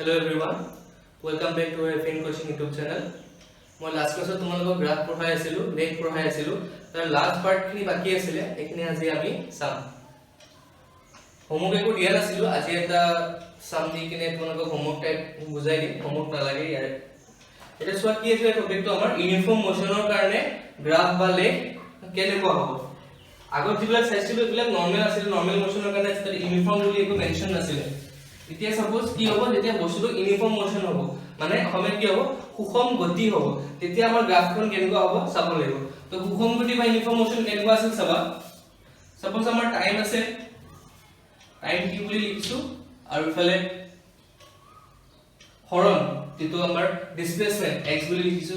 Hello everyone, welcome back to our Fin Coaching YouTube channel. মই last ক্লাছত তোমালোকক graph পঢ়াই আছিলো, লেগ পঢ়াই আছিলো। তাৰ লাষ্ট পাৰ্ট খিনি বাকি আছিল, এখিনি আজি আমি চাম। হোমৱৰ্ক একো দিয়া নাছিলো, আজি এটা সাম দি কিনে তোমালোকক হোমৱৰ্ক টাইপ বুজাই দিম। হোমৱৰ্ক নালাগে ইয়াৰ। এটা চোৱা কি আছে টপিকটো আমাৰ ইউনিফৰ্ম মোশনৰ কাৰণে গ্ৰাফ বা লেগ কেনেকুৱা হ'ব। আগত যিবিলাক চাইছিলো এইবিলাক নৰ্মেল আছিল, নৰ্মেল মোশনৰ কাৰণে তাতে ইউনিফৰ্ম বুলি একো মেনশন নাছিল। এতিয়া সাপোজ কি হ'ব যেতিয়া বস্তুটো ইউনিফৰ্ম মোশন হ'ব মানে অসমত কি হ'ব সুষম গতি হ'ব তেতিয়া আমাৰ গ্ৰাফখন কেনেকুৱা হ'ব চাব লাগিব তো সুষম গতি বা ইউনিফৰ্ম মোশন কেনেকুৱা আছিল চাবা সাপোজ আমাৰ টাইম আছে টাইম কি বুলি লিখিছো আৰু ইফালে হৰণ যেটো আমাৰ ডিসপ্লেসমেন্ট x বুলি লিখিছো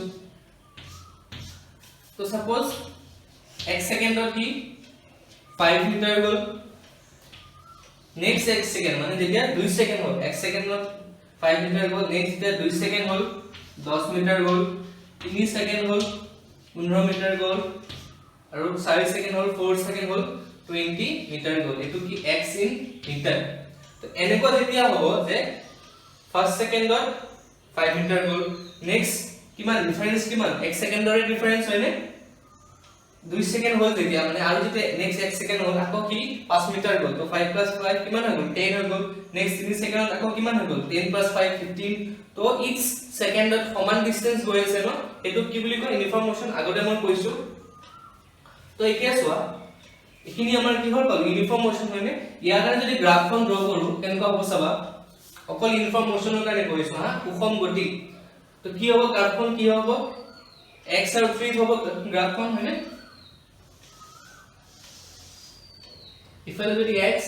তো সাপোজ 1 সেকেন্ডত কি 5 মিটাৰ গ'ল नेक्स्ट 1 सेकंड माने जेतिया 2 सेकंड होल 1 सेकंड में 5 मीटर गोल नेक्स्ट जेतिया 2 सेकंड होल 10 मीटर गोल 3 सेकंड होल 15 मीटर गोल और 4 सेकंड होल 4 सेकंड होल 20 मीटर गोल एतु की x इन मीटर तो এনেকুৱা जेतिया हो जे फर्स्ट सेकंडत 5 मीटर गोल नेक्स्ट किमान डिफरेंस किमान 1 सेकंडरे डिफरेंस होइने 2 सेकंड होल जेतिया माने आरो जेते नेक्स्ट 1 सेकंड होल আকৌ কি 5 মিটাৰ গল তো 5 + 5 কিমান হৈ গল 10 হৈ গল নেক্स्ट 3 সেকেন্ডত আকৌ কিমান হৈ গল 10 + 5 15 তো ইচ সেকেন্ডত সমান ডিসটেন্স গৈ আছে ন এটো কি বুলি কয় ইউনিফৰ্ম মোশন আগতে মই কৈছো তো এতিয়া চোৱা এখিনি আমাৰ কি হ'ল ইউনিফৰ্ম মোশন হয়নে ইয়াৰ কাৰণে যদি গ্ৰাফখন ড্ৰ কৰো কেনেকুৱা হ'ব চাবা অকল ইউনিফৰ্ম মোশনৰ কাৰণে কৈছো হা সুষম গতি তো কি হ'ব গ্ৰাফখন কি হ'ব x আৰু 3 হ'ব গ্ৰাফখন হয়নে ইফালে যদি x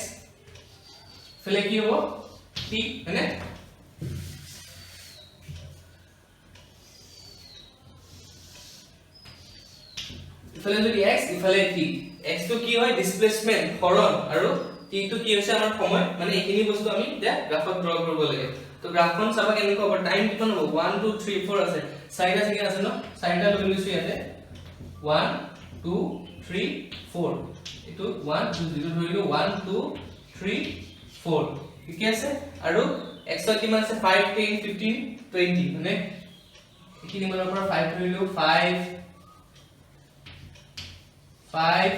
ইফালে কি হ'ব t মানে ইফালে যদি x ইফালে t x তো কি হয় ডিসপ্লেসমেন্ট হৰণ আৰু t তো কি হৈছে আমাৰ সময় মানে এইখিনি বস্তু আমি এতিয়া গ্ৰাফত ড্ৰ কৰিব লাগে তো গ্ৰাফখন চাবা কেনেকুৱা হ'ব টাইম কিমান হ'ব 1 2 3 4 আছে চাৰিটা সেকেন্ড আছে ন চাৰিটা লৈ লৈছো ইয়াতে 1 2 3 4 এটো 1 2 0 ধৰিলো 1 2 3 4 ঠিক আছে আৰু x কিমান আছে 5 10 15 20 মানে এখিনি মানৰ পৰা 5 ধৰিলো 5 10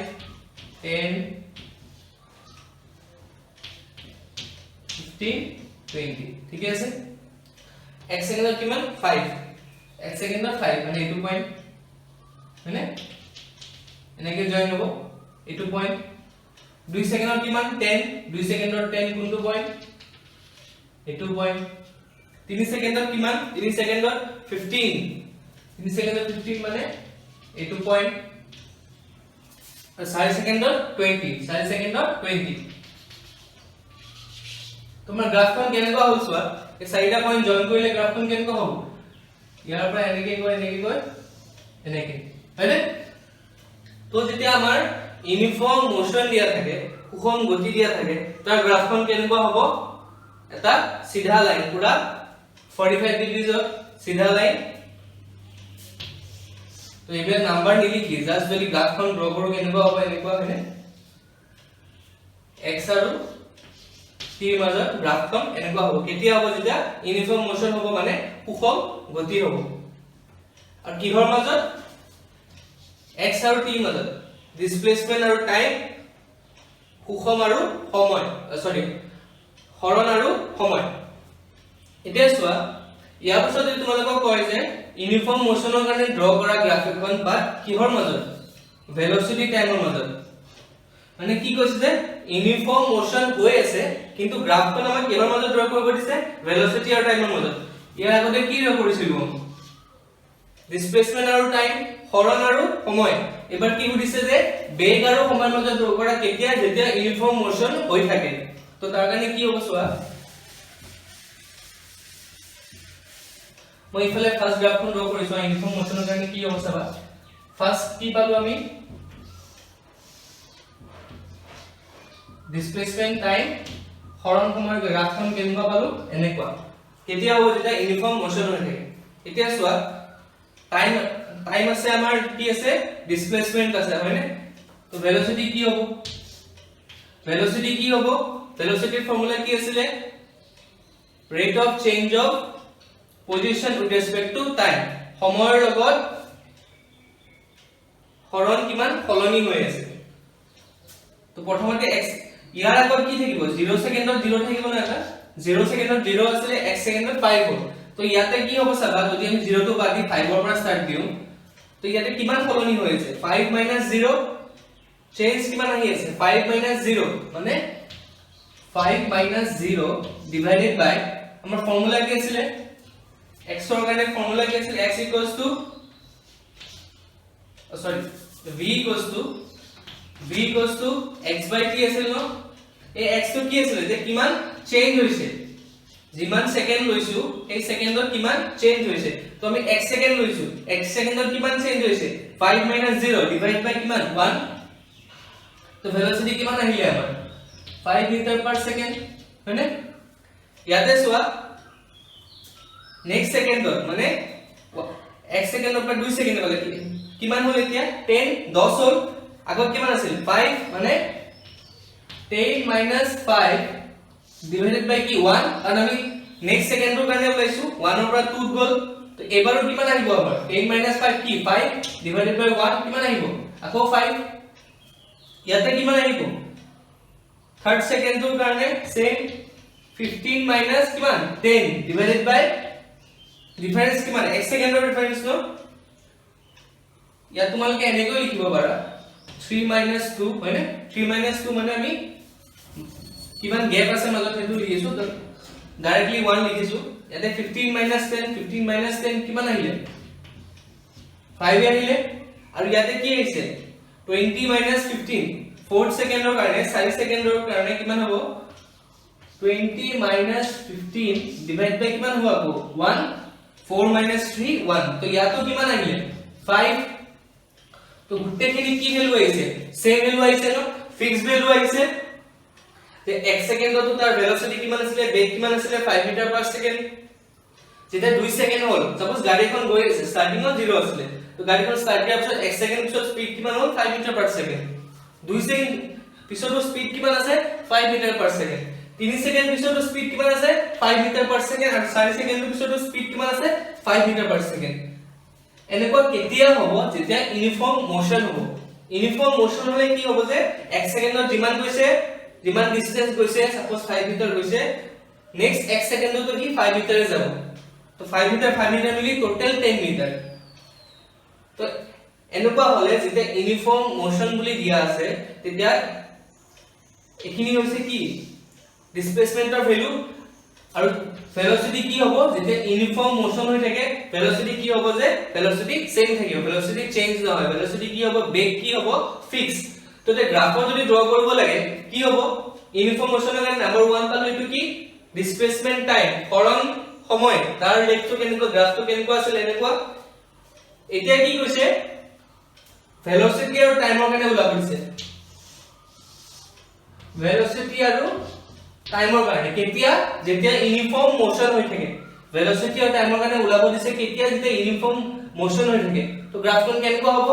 15 20 ঠিক আছে x সেকেন্ডত কিমান 5 x সেকেন্ডত 5 মানে এটো পইণ্ট মানে এনেকে জয়েন হ'ব এটো পইণ্ট 2 সেকেন্ডত কিমান 10 2 সেকেন্ডত 10 কোনটো পইণ্ট এটো পইণ্ট 3 সেকেন্ডত কিমান 3 সেকেন্ডত 15 3 সেকেন্ডত 15 মানে এটো পইণ্ট 4 সেকেন্ডত 20 4 সেকেন্ডত 20 তোমাৰ গ্ৰাফখন কেনেকুৱা হ'ল চোৱা এই চাৰিটা পইণ্ট জয়েন কৰিলে গ্ৰাফখন কেনেকুৱা হ'ব ইয়াৰ পৰা এনেকে গৈ এনেকে হয়নে তো যেতিয়া আমাৰ ইউনিফৰ্ম মোশন দিয়া থাকে সুষম গতি দিয়া থাকে তাৰ গ্ৰাফখন কেনেকুৱা হ'ব এটা সিধা লাইন পুৰা 45 ডিগ্ৰীজত সিধা লাইন তো এইবিলাক নাম্বাৰ নিলিখি জাস্ট যদি গ্ৰাফখন ড্ৰ কৰো কেনেকুৱা হ'ব এনেকুৱা হয়নে x আৰু t ৰ মাজত গ্ৰাফখন এনেকুৱা হ'ব কেতিয়া হ'ব যেতিয়া ইউনিফৰ্ম মোশন হ'ব মানে সুষম গতি হ'ব আৰু কিহৰ মাজত x আৰু t ৰ মাজত ডিসপ্লেসমেন্ট আৰু টাইম সুষম আৰু সময় সৰি হৰণ আৰু সময় এতিয়া চোৱা ইয়াৰ পিছত যদি তোমালোকক কয় যে ইউনিফৰ্ম মোশনৰ কাৰণে ড্ৰ কৰা গ্ৰাফিকখন বা কিহৰ মাজত ভেলোসিটি টাইমৰ মাজত মানে কি কৈছে যে ইউনিফৰ্ম মোশন হৈ আছে কিন্তু গ্ৰাফখন আমাক কিহৰ মাজত ড্ৰ কৰিব দিছে ভেলোসিটি আৰু টাইমৰ মাজত ইয়াৰ আগতে কি ড্ৰ কৰিছিল ডিসপ্লেসমেন্ট আৰু টাইম হৰণ আৰু সময় এবাৰ কি সুধিছে যে বেগ আৰু সময়ৰ মাজত ড্ৰ কৰা কেতিয়া যেতিয়া ইউনিফৰ্ম মোশন হৈ থাকে তো তাৰ কাৰণে কি হ'ব চোৱা মই ইফালে ফাৰ্স্ট গ্ৰাফখন ড্ৰ কৰিছো ইউনিফৰ্ম মোশনৰ কাৰণে কি হ'ব চাবা ফাৰ্স্ট কি পালো আমি ডিসপ্লেসমেন্ট টাইম হৰণ সময়ৰ গ্ৰাফখন কেনেকুৱা পালো এনেকুৱা কেতিয়া হ'ব যেতিয়া ইউনিফৰ্ম মোশন হৈ থাকে এতিয়া চোৱা টাইম আছে আমাৰ কি আছে ডিসপ্লেসমেন্ট আছে হয়নে তো ভেলোসিটি কি হ'ব ভেলোসিটিৰ ফৰ্মুলা কি আছিল rate of change of position with respect to time সময়ৰ লগত হৰণ কিমান সলনি হৈ আছে তো প্ৰথমতে x ইয়াৰ আগত কি থাকিব 0 সেকেন্ডত 0 থাকিব না এটা 0 সেকেন্ডত 0 আছিল 1 সেকেন্ডত 5 হ'ল তো ইয়াতে কি হ'ব চাবা যদি আমি 0 টো বাদ দি 5 ৰ পৰা স্টাৰ্ট দিও তো ইয়াতে কিমান সলনি হৈ আছে 5 - 0 চেঞ্জ কিমান আহি আছে 5 - 0 মানে 5 - 0 ডিভাইডেড বাই আমাৰ ফৰ্মুলা কি আছিল x ৰ কাৰণে ফৰ্মুলা কি আছিল x v x by t আছিল ন এই x টো কি আছিল যে কিমান চেঞ্জ হৈছে যিমান সেকেন্ড লৈছো এই সেকেন্ডত কিমান চেঞ্জ হৈছে তো আমি x সেকেন্ড লৈছো x সেকেন্ডত কিমান চেঞ্জ হৈছে 5 - 0 ডিভাইড বাই কিমান 1 তো ভেলোসিটি কিমান আহিলে আমাৰ 5 মিটাৰ পাৰ সেকেন্ড হয়নে ইয়াতে চোৱা নেক্সট সেকেন্ডত মানে 1 সেকেন্ডৰ পৰা 2 সেকেন্ড গলে কিমান হ'ল এতিয়া 10 10 হ'ল আগত কিমান আছিল 5 মানে 10 - 5 ডিভাইডেড বাই কি 1 আৰু আমি নেক্সট সেকেন্ডৰ কাৰণে ওলাইছো 1 ৰ পৰা 2 গল তো এবাৰো কিমান আহিব আমাৰ 10 - 5 কি 5 ডিভাইডেড বাই 1 কিমান আহিব আকৌ 5 ইয়াতে কিমান আহিব থাৰ্ড সেকেন্ডৰ কাৰণে সেম 15 - কিমান 10 ডিভাইডেড বাই ডিফাৰেন্স কিমান 1 সেকেন্ডৰ ডিফাৰেন্স ন ইয়া তোমালকে এনেকৈ লিখিব পাৰা 3 - 2 হয়নে 3 - 2 মানে আমি কিমান গ্যাপ আছে মাজত হেতু লিখিছো তো ডাইৰেক্টলি 1 লিখিছো ইয়াতে 15 - 10 15 - 10 কিমান আহিলে 5 আহিলে আৰু ইয়াতে কি আহিছে 20 - 15 4 সেকেন্ডৰ কাৰণে 4 সেকেন্ডৰ কাৰণে কিমান হ'ব 20 - 15 ডিভাইড বাই কিমান হ'ব আকৌ 1 4 - 3 1 তো ইয়াতো কিমান আহিলে 5 তো গুটেখিনি কি ভ্যালু আইছে সেম ভ্যালু আইছে ন ফিক্স ভ্যালু আইছে তে 1 সেকেন্ডত তাৰ ভেলোসিটি কিমান আছিল বেগ কিমান আছিল 5 মিটাৰ পাৰ সেকেন্ড যেটা 2 সেকেন্ড হ'ল সাপোজ গাড়ীখন গৈ আছে ষ্টাৰ্টিংত 0 আছিল তো গাড়ীখন ষ্টাৰ্ট কৰাৰ পিছত 1 সেকেন্ড পিছত স্পীড কিমান হ'ল 5 মিটাৰ পাৰ সেকেন্ড 2 সেকেন্ড পিছতো স্পীড কিমান আছে 5 মিটাৰ পাৰ সেকেন্ড 3 সেকেন্ড পিছতো স্পীড কিমান আছে 5 মিটাৰ পাৰ সেকেন্ড আৰু 4 সেকেন্ড পিছতো স্পীড কিমান আছে 5 মিটাৰ পাৰ সেকেন্ড এনেকুৱা কেতিয়া হ'ব যেতিয়া ইউনিফৰ্ম মোশন হ'ব ইউনিফৰ্ম মোশন হলে কি হ'ব যে 1 সেকেন্ডত যিমান গৈছে যিমান ডিসটেন্স গৈছে সাপোজ 5 মিটাৰ গৈছে নেক্সট 1 সেকেন্ডত কি 5 মিটাৰে যাব তো 5 মিটাৰ মিলি টোটাল 10 মিটাৰ তো এনেকুৱা হলে যেতিয়া ইউনিফৰ্ম মোশন বুলি দিয়া আছে তেতিয়া এখিনি হৈছে কি ডিসপ্লেসমেন্টৰ ভ্যালু আৰু ভেলোসিটি কি হ'ব যেতিয়া ইউনিফৰ্ম মোশন হৈ থাকে ভেলোসিটি কি হ'ব যে ভেলোসিটি সেম থাকিব ভেলোসিটি চেঞ্জ নহয় ভেলোসিটি কি হ'ব বেগ কি হ'ব ফিক্স তো তে গ্ৰাফৰ যদি ড্ৰ কৰিব লাগে কি হ'ব ইউনিফৰ্ম মোশনৰ কাৰণে নম্বৰ 1 পালো এটো কি ডিসপ্লেসমেন্ট টাইম হৰণ সময় তাৰ লেখটো কেনেকুৱা গ্ৰাফটো কেনেকুৱা আছিল এনেকুৱা এতিয়া কি কৈছে ভেলোসিটি আৰু টাইমৰ কাৰণে ওলাব দিছে ভেলোসিটি আৰু টাইমৰ কাৰণে কেতিয়া যেতিয়া ইউনিফৰ্ম মোশন হৈ থাকে ভেলোসিটি আৰু টাইমৰ কাৰণে ওলাব দিছে কেতিয়া যেতিয়া ইউনিফৰ্ম মোশন হৈ থাকে তো গ্ৰাফখন কেনেকুৱা হ'ব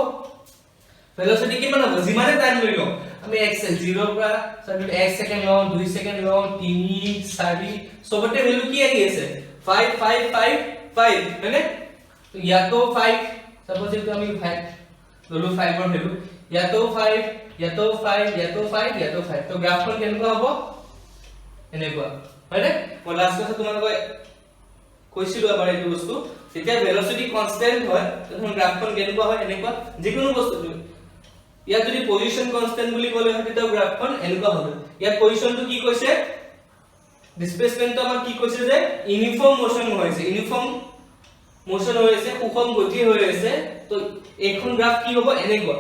ভেলোসিটি কিমান হ'ব যিমানে টাইম লৈ লও আমি x 0 পৰা 1 সেকেন্ড লও 2 সেকেন্ড লও 3 4 সবতে ভ্যালু কি আহি আছে 5 5 5 5 মানে তো ইয়াতো 5 সাপোজ যদি আমি 5 ললো 5 ৰ ভ্যালু ইয়াতো 5 ইয়াতো 5 ইয়াতো 5 ইয়াতো 5 তো গ্ৰাফখন কেনেকুৱা হ'ব এনেকুৱা হয়নে মই লাষ্ট কথা তোমালোকক কৈছিলো আবাৰ এইটো বস্তু যেতিয়া ভেলোসিটি কনস্ট্যান্ট হয় তখন গ্ৰাফখন কেনেকুৱা হয় এনেকুৱা যিকোনো বস্তু ইয়াত যদি পজিশন কনস্ট্যান্ট বুলি ক'লে হয় তেতিয়া গ্ৰাফখন এনেকুৱা হ'ব ইয়াত পজিশনটো কি কৈছে ডিসপ্লেসমেন্টটো আমাৰ কি কৈছে যে ইউনিফৰ্ম মোশন হৈছে ইউনিফৰ্ম মোশন হৈছে সুষম গতি হৈ আছে তো এইখন গ্ৰাফ কি হ'ব এনেকুৱা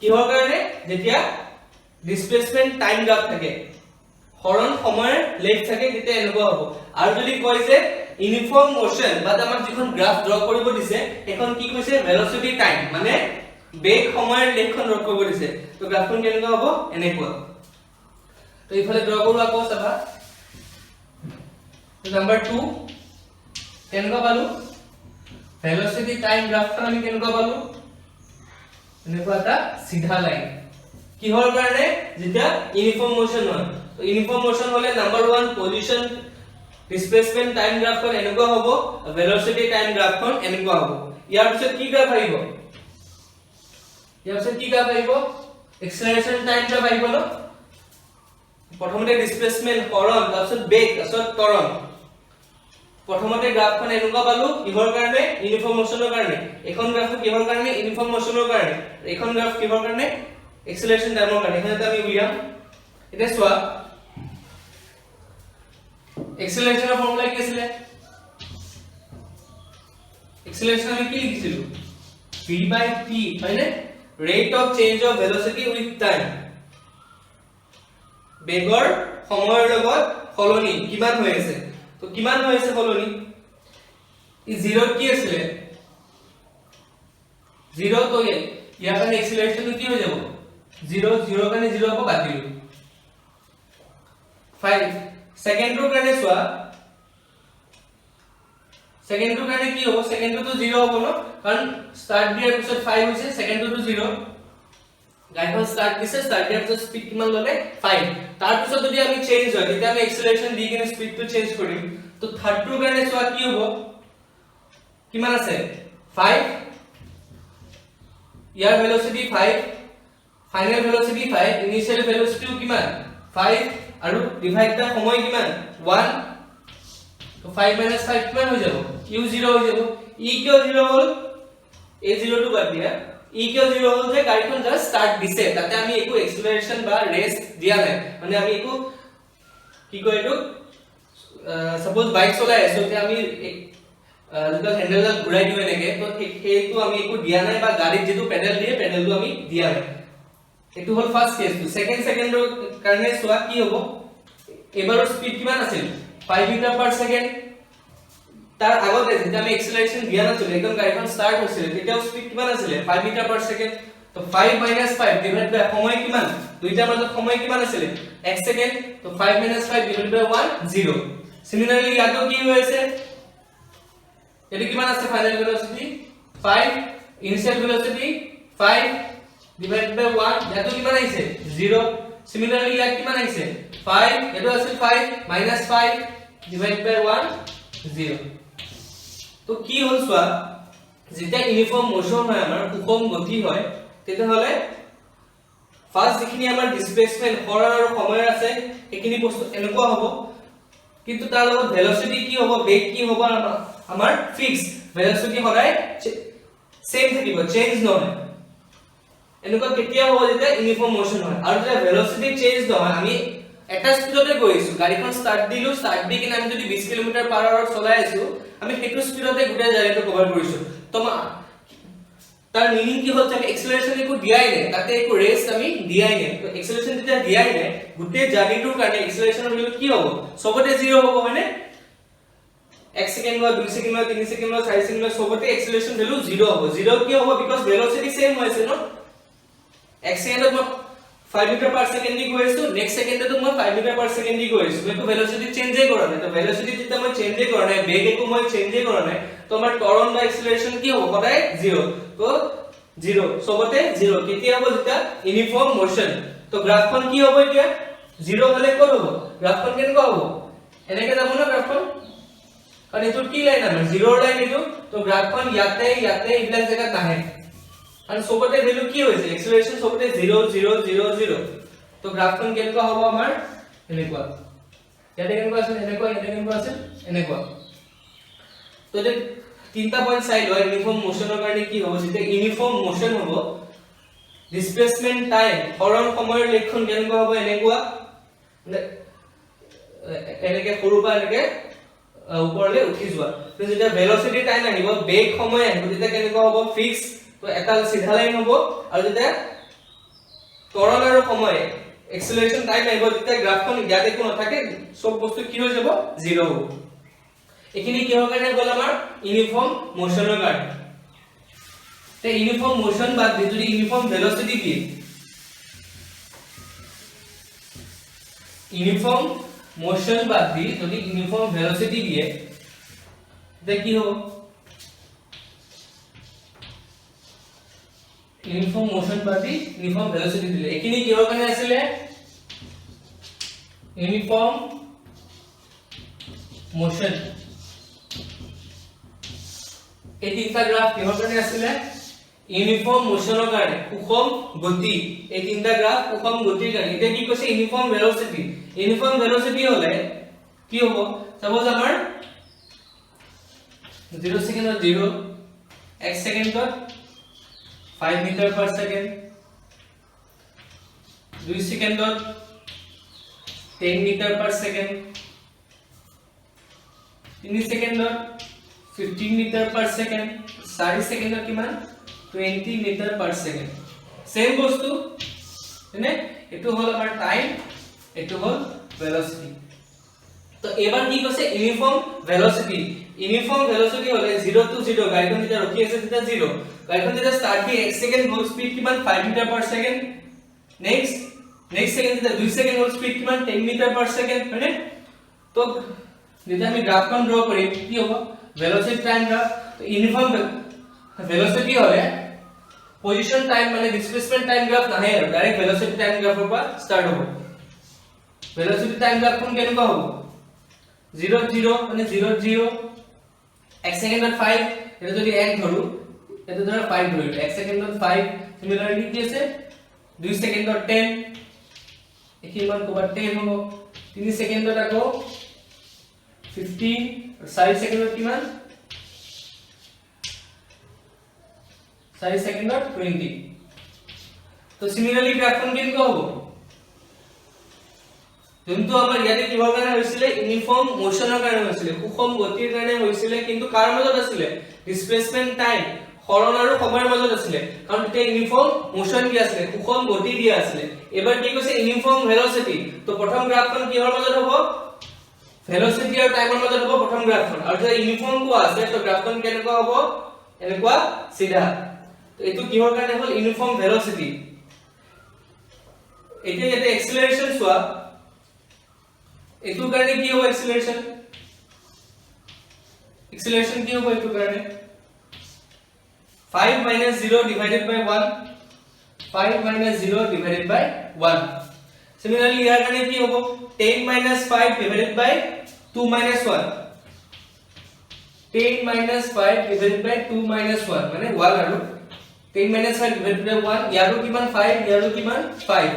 কিহৰ কাৰণে যেতিয়া ডিসপ্লেসমেন্ট টাইম গ্ৰাফ থাকে হৰণ সময়ৰ লেখ থাকে তেতিয়া এনেকুৱা হ'ব আৰু যদি কয় যে ইউনিফৰ্ম মোশন বা আমাৰ যিখন গ্ৰাফ ড্ৰ কৰিব দিছে এখন কি কৈছে ভেলোসিটি টাইম মানে বেগ সময়ৰ লেখখন ড্ৰ কৰিব দিছে তো গ্ৰাফখন কেনেকুৱা হ'ব এনেকুৱা তো ইফালে ড্ৰ কৰো আকৌ চাবা তো নাম্বাৰ 2 কেনেকুৱা পালো ভেলোসিটি টাইম গ্ৰাফখন আমি কেনেকুৱা পালো এনেকুৱা এটা সিধা লাইন কিহৰ কাৰণে যেতিয়া ইউনিফৰ্ম মোশন হয় তো ইউনিফৰ্ম মোশন হলে নাম্বাৰ 1 পজিশন ডিসপ্লেসমেন্ট টাইম গ্ৰাফখন এনেকুৱা হ'ব, ভেলোসিটি টাইম গ্ৰাফখন এনেকুৱা হ'ব। ইয়াৰ পিছত কি গ্ৰাফ আহিব? ইয়াৰ পিছত কি গ্ৰাফ আহিব? এক্সেলাৰেশন টাইম গ্ৰাফ আহিব ন। প্ৰথমতে ডিসপ্লেসমেন্ট হৰণ, তাৰপিছত বেগ, তাৰপিছত ত্বৰণ। প্ৰথমতে গ্ৰাফখন এনেকুৱা পালো কিহৰ কাৰণে? ইউনিফৰ্ম মোশনৰ কাৰণে। এখন গ্ৰাফ কিহৰ কাৰণে? ইউনিফৰ্ম মোশনৰ কাৰণে। এখন গ্ৰাফ কিহৰ কাৰণে? এক্সেলাৰেশন টাইমৰ কাৰণে। এখানে আমি উলিয়াম। এটা চোৱা, এক্সেলাৰেশনৰ ফৰ্মুলা কি আছিল? এক্সেলাৰেশন আমি কি লিখিছিলো? v/t, হয়নে? Rate of change of velocity with time. বেগৰ সময়ৰ লগত সলনি কিমান হৈ আছে? তো কিমান হৈ আছে সলনি? ই 0 কি আছিল? 0 তো ইয়াৰ কাৰণে এক্সেলাৰেশন কি হৈ যাব? 0 0 কাৰণে 0 হ'ব, বাদ দিলো। 5 সেকেন্ডৰ কাৰণে চোৱা, সেকেন্ডৰ কাৰণে কি হ'ব? সেকেন্ডটো 0 হ'ব ন, কাৰণ স্টাৰ্ট দিয়াৰ পিছত 5 হৈছে, সেকেন্ডটো 0। গাড়ীখন স্টাৰ্ট দিছে, স্টাৰ্ট দিয়াৰ পিছত স্পীড কিমান ল'লে? 5। তাৰ পিছত যদি আমি চেঞ্জ হয়, তেতিয়া আমি এক্সেলাৰেশন দি কিনে স্পীডটো চেঞ্জ কৰিম। তো থাৰ্ডটোৰ কাৰণে চোৱা কি হ'ব? কিমান আছে? 5। ইয়াৰ ভেলোসিটি 5, ফাইনাল ভেলোসিটি 5, ইনিশিয়াল ভেলোসিটিও কিমান? 5 আৰু ডিভাইড দা সময় কিমান? 1। তো 5 - 5 কিমান হৈ যাব? u 0 হৈ যাব। e কিয় 0 হ'ল? a 0 টো বাদ দিয়া। e কিয় 0 হ'ল? যে গাড়ীখন জাস্ট স্টাৰ্ট দিছে, তাতে আমি একো এক্সেলাৰেশন বা ৰেষ্ট দিয়া নাই, মানে আমি একো কি কয় এটো, সাপোজ বাইক চলাই আছো, তে আমি যেটা হ্যান্ডেলডাল ঘুৰাই দিও এনেকে, তো সেইটো আমি একো দিয়া নাই, বা গাড়ীত যেটো পেডেল দিয়ে পেডেলটো আমি দিয়া নাই। এটো হল ফার্স্ট কেসটো। সেকেন্ডৰ কাৰণে চোৱা কি হ'ব? এবাৰৰ স্পীড কিমান আছিল? 5 মিটাৰ পাৰ সেকেন্ড। তাৰ আগতে যেতিয়া আমি এক্সেলাৰেশন দিয়া নাছিল, একদম গাড়ীখন স্টাৰ্ট হৈছিল, তেতিয়াও স্পীড কিমান আছিল? 5 মিটাৰ পাৰ সেকেন্ড। তো 5 - 5 ডিভাইড বাই সময় কিমান? দুইটাৰ মাজত সময় কিমান আছিল? 1 সেকেন্ড। তো 5 - 5 ডিভাইড বাই 1 0। সিমিলারলি ইয়াতো কি হয়েছে? এটি কিমান আছে? Final velocity 5, initial velocity 5 divide by 1, ইয়াতো কিমান আহিছে? 0। সিমিলারলি ইয়াত কিমান আহিছে? 5, এটো আছে 5 - 5 ডিভাইড বাই 1 0। তো কি হল চোৱা, যেতিয়া ইউনিফৰ্ম মোশন হয়, আমাৰ সুষম গতি হয়, তেতিয়া হলে ফাৰ্স্ট যিখিনি আমাৰ ডিসপ্লেসমেন্ট হৰণ আৰু সময় আছে, এইখিনি বস্তু এনেকুৱা হ'ব। কিন্তু তাৰ লগত ভেলোসিটি কি হ'ব? বেগ কি হ'ব? আমাৰ ফিক্স। ভেলোসিটি সদায় সেম থাকিব, চেঞ্জ নহয়। এনেকুৱা কেতিয়া হ'ব? যেতিয়া ইউনিফৰ্ম মোশন হয়। আৰু যেতিয়া ভেলোসিটি চেঞ্জ নহয়, আমি এটা স্পিডতে গৈ আছো, গাড়ীখন স্টাৰ্ট দিলো, স্টাৰ্ট দি কিনে আমি যদি 20 কিলোমিটাৰ/আৱাৰ চলাই আছো, আমি সেইটো স্পিডতে গোটেই জাৰ্নিটো কভাৰ কৰিছো। তো তাৰ মিনিং কি হ'ল? আমি এক্সেলাৰেশন একো দিয়াই নাই, তাতে একো ৰেষ্ট আমি দিয়াই নাই। তো এক্সেলাৰেশন যেতিয়া দিয়াই নাই, গোটেই জাৰ্নিটোৰ কাৰণে এক্সেলাৰেশনৰ ভ্যালু কি হ'ব? সবতে 0 হ'ব, হয়নে? 1 সেকেন্ড বা 2 সেকেন্ড বা 3 সেকেন্ড বা 4 সেকেন্ড সবতে এক্সেলারেশন ভ্যালু 0 হ'ব। 0 কি হ'ব? বিকজ ভেলোসিটি সেম হৈছে ন। 1 সেকেন্ডত মই 5 মিটাৰ পাৰ সেকেন্ড দি গৈ আছো, নেক্সট সেকেন্ডতো মই 5 মিটাৰ পাৰ সেকেন্ড দি গৈ আছো, মই একো ভেলোসিটি চেঞ্জে কৰা নাই। তো ভেলোসিটি যেতিয়া মই চেঞ্জে কৰা নাই, বেগ একো মই চেঞ্জে কৰা নাই, তো আমাৰ ত্বৰণ বা এক্সেলাৰেশন কি হ'ব? সদায় 0। তো 0 সবতে 0। কেতিয়া হ'ব? যেতিয়া ইউনিফর্ম মোশন। তো গ্ৰাফখন কি হ'ব এতিয়া? 0 হলে ক'ত হ'ব? গ্ৰাফখন কেনেকুৱা হ'ব? এনেকে যাব না গ্ৰাফখন, কাৰণ এটো কি লাইন? আমাৰ 0 লাইন এটো। তো গ্ৰাফখন ইয়াতে ইয়াতে এইবিলাক জায়গাত নাহে, কাৰণ সবতে ভ্যালু কি হৈছে? এক্সেলাৰেশন সবতে 0 0 0 0। তো গ্ৰাফখন কেনেকুৱা হ'ব? আমাৰ এনেকুৱা। ইয়াতে কেনেকুৱা আছে? এনেকুৱা। ইয়াতে কেনেকুৱা আছে? এনেকুৱা। তো যে তিনটা পইণ্ট চাই লয় ইউনিফৰ্ম মোশনৰ কাৰণে কি হ'ব? যেতিয়া ইউনিফৰ্ম মোশন হ'ব, ডিসপ্লেসমেন্ট টাইম হৰণ সময়ৰ লক্ষণ কেনেকুৱা হ'ব? এনেকুৱা, এনেকে সৰু পৰা এনেকে ওপৰলৈ উঠি যোৱা। তো যেতিয়া ভেলোসিটি টাইম আহিব, বেগ সময় আহিব, তেতিয়া কেনেকুৱা হ'ব? ফিক্স। তো এটা সিধা লাইন হ'ব। আৰু যেতিয়া ত্বৰণ আৰু সময় এক্সেলাৰেশন টাইম আহিব, তেতিয়া গ্ৰাফখন ইয়াত একো নাথাকে, সব বস্তু কি হৈ যাব? 0 হ'ব। এখিনি কিহৰ কাৰণে গ'ল? আমাৰ ইউনিফৰ্ম মোশনৰ কাৰণে। তে ইউনিফর্ম মোশন বাদ দি যদি ইউনিফর্ম ভেলোসিটি দিয়ে, ইউনিফর্ম মোশন বাদ দি যদি ইউনিফর্ম ভেলোসিটি দিয়ে, তে কি হ'ব? ইউনিফর্ম মোশন বাদ দি ইউনিফর্ম ভেলোসিটি দিলে, এখিনি কিহৰ কাৰণে আছিলে? ইউনিফৰ্ম মোশন এই তিনটা গ্ৰাফ কিহৰ কাৰণে আছিল ইউনিফৰ্ম মোশনৰ কাৰণে সুষম গতি এই তিনটা গ্ৰাফ সুষম গতিৰ কাৰণে এটা কি কৈছে ইউনিফৰ্ম ভেলোসিটি হলে কি হ'ব সাপোজ আমাৰ 0 সেকেন্ডত 0 1 সেকেন্ডত 5 মিটার পার সেকেন্ড 2 সেকেন্ডত 10 মিটার পার সেকেন্ড 3 সেকেন্ডত 15 মিটার পার সেকেন্ড 4 সেকেন্ডত কিমান 20 মিটার পার সেকেন্ড সেম বস্তু মানে এটো হল আমাৰ টাইম এটো হল ভেলোসিটি তো এবাৰ কি কৈছে ইউনিফৰ্ম ভেলোসিটি হলে 0 to 0 গাড়ীখন যেতিয়া ৰখি আছে তেতিয়া 0 গাড়ীখন যেতিয়া স্টার্ট দি 1 সেকেন্ড হ'ল স্পিড কিমান 5 metre per second next second যেতিয়া 2 সেকেন্ড হ'ল স্পিড কিমান 10 মিটার পার সেকেন্ড মানে তো যেতিয়া আমি গ্রাফখন ড্ৰ কৰিম কি হ'ব ভেলোসিটি টাইম গ্ৰাফ তো ইউনিফৰ্ম ভেলোসিটি হলে পজিশন টাইম মানে ডিসপ্লেসমেন্ট টাইম গ্ৰাফ নাহে আৰু ডাইৰেক্ট ভেলোসিটি টাইম গ্ৰাফৰ পৰা স্টাৰ্ট হ'ব ভেলোসিটি টাইম গ্ৰাফ কোন কেনেকুৱা হ'ব 0 0 মানে 0 0 1 সেকেন্ডত 5 এটা যদি 1 ধৰু এটা ধৰা 5 ধৰু 1 সেকেন্ডত 5 সিমিলাৰলি কি আছে 2 সেকেন্ডত 10 একিমান কোবা 10 হ'ব 3 সেকেন্ডত আকৌ 15 আৰু 4 সেকেন্ডত কিমান 4 সেকেন্ডত 20 তো সিমিলাৰলি গ্ৰাফখন কেনেকুৱা হ'ব যোনটো আমাৰ ইয়াতে কিহৰ কাৰণে হৈছিল ইউনিফৰ্ম মোশনৰ কাৰণে হৈছিল সুষম গতিৰ কাৰণে হৈছিল কিন্তু কাৰ মাজত আছিল ডিসপ্লেসমেন্ট টাইম হৰণ আৰু সময়ৰ মাজত আছিল কাৰণ এটা ইউনিফৰ্ম মোশন কি আছিল সুষম গতি দিয়া আছিল এবাৰ কি কৈছে ইউনিফৰ্ম ভেলোসিটি তো প্ৰথম গ্ৰাফখন কিহৰ মাজত হ'ব ভেলোসিটি আৰু টাইমৰ মাজত হ'ব প্ৰথম গ্ৰাফখন আৰু যদি ইউনিফৰ্ম কোৱা আছে তো গ্ৰাফখন কেনেকুৱা হ'ব এনেকুৱা সিধা তো এটো কিহৰ কাৰণে হ'ল ইউনিফৰ্ম ভেলোসিটি এতিয়া ইয়াতে এক্সেলাৰেশন চোৱা এটো কাৰণে কি হ'ব এক্সেলাৰেশন কি হ'ব এটো কাৰণে 5 minus 0 divided by 1 5 minus 0 divided by 1 similarly ইয়াৰ কাৰণে কি হ'ব 10 minus 5 divided by 2 minus 1 10 minus 5 divided by 2 minus 1 মানে 1 আৰু 10 minus 5 divided by 1 ইয়াৰো কিমান 5 ইয়াৰো কিমান 5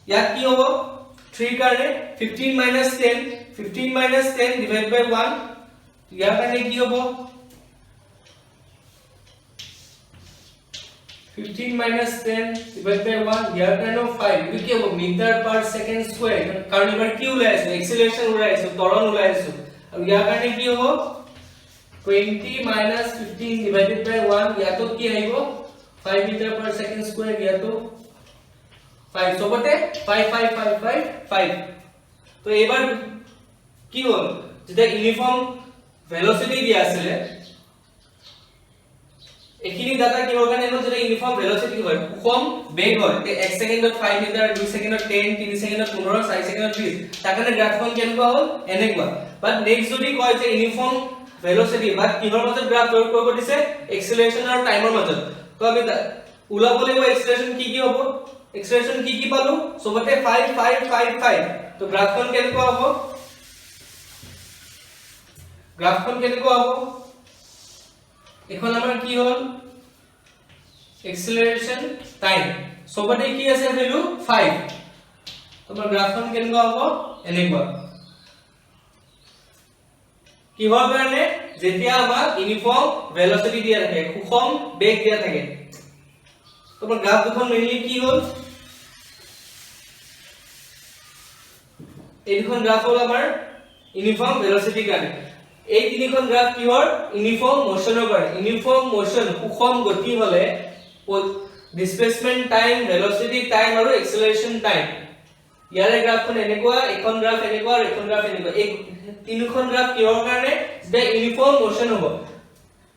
ইয়াত কি হ'ব 3 কাৰণে 15 minus 10 divided by 1 ইয়াৰ কাৰণে কি হ'ব 15 minus 10 divided by 1 ইয়াৰ কাৰণে 5 এটো কি হ'ব মিটাৰ পাৰ সেকেন্ড স্কয়াৰ কাৰণ এবাৰ কি ওলাই আছে এক্সেলাৰেশন ওলাই আছে ত্বৰণ ওলাই আছে আৰু ইয়াৰ কাৰণে কি হ'ব 20 minus 15 divided by 1 ইয়াতো কি আহিব 5 মিটাৰ পাৰ সেকেন্ড স্কয়াৰ ইয়াতো 5 সবতে 5 5 5 5 5 তো এবাৰ কি হ'ল যেতিয়া ইউনিফর্ম ভেলোসিটি দিয়া আছিল এখিনি ডাটা কি হবে না যদি ইউনিফর্ম ভেলোসিটি হয় কম বেগ হয় তে 1 সেকেন্ডত 5 মিটার 2 সেকেন্ডত 10 3 সেকেন্ডত 15 4 সেকেন্ডত 20 তাকানে গ্রাফখন কেনেকুৱা হ'ল এনেকুৱা বাট নেক্সট যদি কয় যে ইউনিফৰ্ম ভেলোসিটি বাট কিহৰ মাজত গ্ৰাফ তৈয়াৰ কৰিব দিছে এক্সেলাৰেশন আৰু টাইমৰ মাজত তো আমি উলাব লাগিব এক্সেলাৰেশন কি হ'ব এক্সেলাৰেশন কি পালো সবতে 5 5 5 5 তো গ্ৰাফখন কেনেকুৱা হ'ব এখন আমাৰ কি হ'ল এক্সেলাৰেশন টাইম সবতে কি আছে ভ্যালু 5 তোমাৰ গ্ৰাফখন কেনেকুৱা হ'ব এনেকুৱা কিহৰ কাৰণে যেতিয়া আমাৰ ইউনিফৰ্ম ভেলোসিটি দিয়া থাকে সুষম বেগ দিয়া থাকে তোমাৰ গ্ৰাফ দুখন মেইনলি কি হ'ল এইখন গ্ৰাফ হ'ল আমাৰ ইউনিফৰ্ম ভেলোসিটি কাৰণে এই তিনিখন গ্ৰাফ কি হয় ইউনিফৰ্ম মোশনৰ কাৰণে ইউনিফৰ্ম মোশন সুষম গতি হলে ডিসপ্লেসমেন্ট টাইম ভেলোসিটি টাইম আৰু এক্সেলাৰেশন টাইম ইয়াৰে গ্ৰাফখন এনেকুৱা এখন গ্ৰাফ এনেকুৱা আৰু এখন গ্ৰাফ এনেকুৱা এই তিনিখন গ্ৰাফ কিহৰ কাৰণে যে ইউনিফর্ম মোশন হ'ব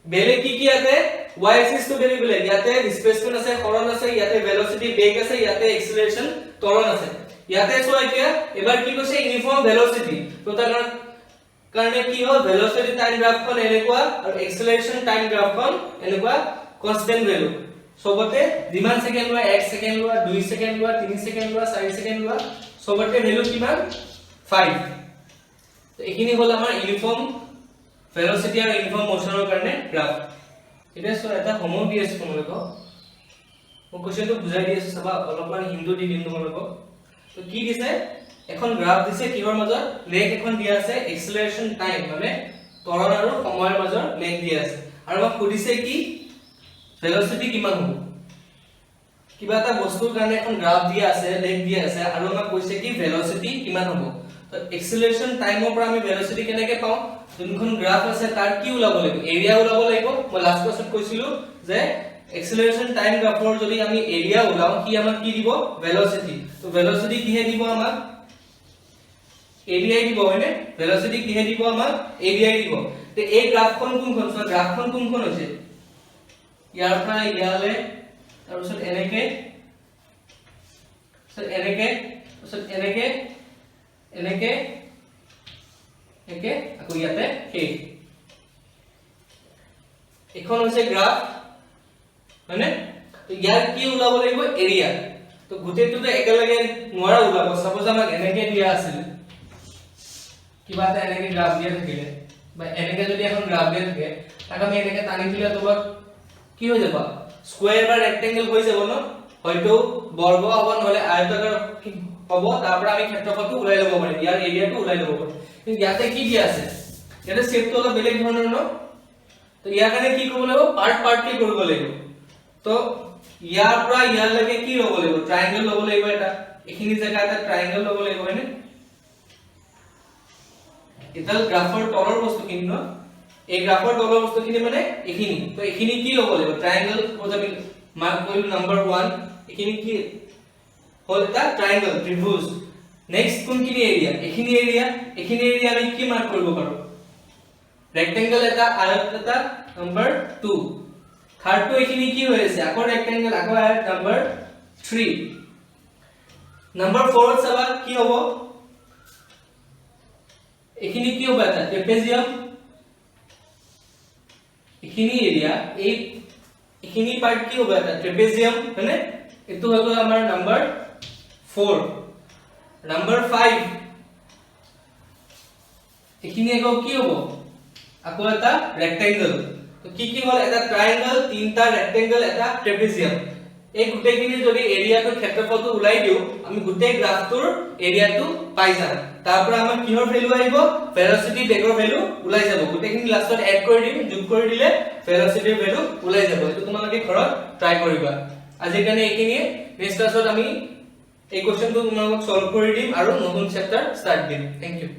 বেলে কি আছে y axis to বেলে বেলে ইয়াতে ডিসপ্লেসমেন্ট আছে হৰণ আছে ইয়াতে ভেলোসিটি বেগ আছে ইয়াতে এক্সেলাৰেশন ত্বৰণ আছে ইয়াতে চোৱা এতিয়া এবাৰ কি কৈছে ইউনিফৰ্ম ভেলোসিটি তো তাৰ কাৰণে কি হ'ল ভেলোসিটি টাইম গ্ৰাফখন এনেকুৱা আৰু এক্সেলাৰেশন টাইম গ্ৰাফখন এনেকুৱা কনস্ট্যান্ট ভ্যালু সবতে যিমান সেকেন্ড লোৱা 1 সেকেন্ড লোৱা 2 সেকেন্ড লোৱা 3 সেকেন্ড লোৱা 4 সেকেন্ড লোৱা সবতে ভ্যালু কিমান 5 এইখিনি হল আমাৰ ইউনিফৰ্ম ভেলোচিটি আৰু ইউনিফৰ্ম মোশনৰ কাৰণে গ্ৰাফ এটা সো এটা হোমৱৰ্ক দি আছে তোমালোকক মই কোৱেশ্চনটো বুজাই দি আছো চাবা অলপমান হিন্দু দি দিম তোমালোকক তো কি দিছে এখন গ্ৰাফ দিছে কিহৰ মাজত লেগ এখন দিয়া আছে এক্সেলাৰেশন টাইম মানে ত্বৰণ আৰু সময়ৰ মাজৰ লেগ দিয়া আছে আৰু আমাক সুধিছে কি ভেলোচিটি কিমান হ'ব কিবা এটা বস্তুৰ কাৰণে এখন গ্ৰাফ দিয়া আছে লেগ দিয়া আছে আৰু আমাক কৈছে কি ভেলোচিটি কিমান হ'ব তো এক্সেলাৰেশন টাইমৰ পৰা আমি ভেলোচিটি কেনেকৈ পাওঁ যোনখন গ্ৰাফ আছে তাৰ কি ওলাব লাগিব এৰিয়া ওলাব লাগিব মই লাষ্ট ক্লাছত কৈছিলো যে এক্সেলাৰেশন টাইম গ্ৰাফৰ যদি আমি এৰিয়া ওলাও কি আমাক কি দিব ভেলোচিটি তো ভেলোচিটি কিহে দিব আমাক এৰিয়া দিব হয়নে ভেলোচিটি কিহে দিব আমাক এৰিয়া দিব তে এই গ্ৰাফখন কোনখন সো গ্ৰাফখন কোনখন হৈছে ইয়াৰ পৰা ইয়ালে তাৰ পিছত এনেকে একে আকৌ ইয়াতে শেষ এখন হৈছে গ্ৰাফ হয়নে তো ইয়াৰ কি ওলাব লাগিব এৰিয়া তো গোটেইটো তো একেলগে নোৱাৰা ওলাব সাপোজ আমাক এনেকে দিয়া আছিল কিবা এটা এনেকে গ্ৰাফ দিয়া থাকিলে বা এনেকে যদি এখন গ্ৰাফ দিয়া থাকে তাক আমি এনেকে টানি দিলে তো কি হৈ যাব স্কয়াৰ বা ৰেক্টেঙ্গল হৈ যাব ন হয়তো বৰ্গ হ'ব নহলে আয়তাকাৰ হ'ব তাৰ পৰা আমি ক্ষেত্ৰফলটো উলাই ল'ব পাৰিম ইয়াৰ এৰিয়াটো উলাই ল'ব পাৰিম কিন্তু ইয়াতে কি দিয়া আছে ইয়াতে শেপটো অলপ বেলেগ ধৰণৰ ন তো ইয়াৰ কাৰণে কি কৰিব লাগিব পাৰ্ট কি কৰিব লাগিব তো ইয়াৰ পৰা ইয়াৰ লৈকে কি ল'ব লাগিব ট্ৰায়াঙ্গল ল'ব লাগিব এটা এখিনি জায়গা এটা ট্ৰায়াঙ্গল ল'ব লাগিব হয়নে এডাল গ্ৰাফৰ তলৰ বস্তুখিনি ন এই গ্ৰাফৰ তলৰ বস্তুখিনি মানে এখিনি তো এখিনি কি ল'ব লাগিব ট্ৰায়াঙ্গল সপোজ আমি মাৰ্ক কৰিলো নাম্বাৰ 1 এখিনি কি হল এটা ট্ৰায়াঙ্গল ত্ৰিভুজ নেক্সট কোনখিনি এৰিয়া এখিনি এৰিয়া আমি কি মাৰ্ক কৰিব পাৰো ৰেক্টেঙ্গল এটা আয়ত এটা নাম্বাৰ 2 থাৰ্ড টো এখিনি কি হৈ আছে আকৌ ৰেক্টেঙ্গল আকৌ আয়ত নাম্বাৰ 3 নাম্বাৰ 4 চাবা কি হ'ব এখিনি কি হ'ব এটা ট্ৰেপেজিয়াম এখিনি এৰিয়া এই এখিনি পাৰ্ট কি হ'ব এটা ট্ৰেপেজিয়াম হয়নে এটো হৈ গ'ল আমাৰ নাম্বাৰ 4 নাম্বাৰ 5 এখিনি আকৌ কি হ'ব আকৌ এটা ৰেক্টেঙ্গল তো কি হ'ল এটা ট্ৰায়াঙ্গল তিনটা ৰেক্টেঙ্গল এটা ট্ৰেপেজিয়াম এই গুটেখিনি যদি এৰিয়াটো ক্ষেত্ৰফলটো উলাই দিও আমি গুটে গ্ৰাফটোৰ এৰিয়াটো পাই যাম তাৰ পৰা আমাৰ কিহৰ ভ্যালু আহিব ভেলোচিটি বেগৰ ভ্যালু উলাই যাব গুটেখিনি লাষ্টত এড কৰি দিম যোগ কৰি দিলে ভেলোচিটিৰ ভ্যালু উলাই যাব এটো তোমালোকে ঘৰত ট্ৰাই কৰিবা আজি কাৰণে এইখিনি নেক্সট ক্লাছত আমি এই কোৱেশ্চনটো তোমালোকক সলভ কৰি দিম আৰু নতুন চেপ্টাৰ ষ্টাৰ্ট দিম থ্যাংক ইউ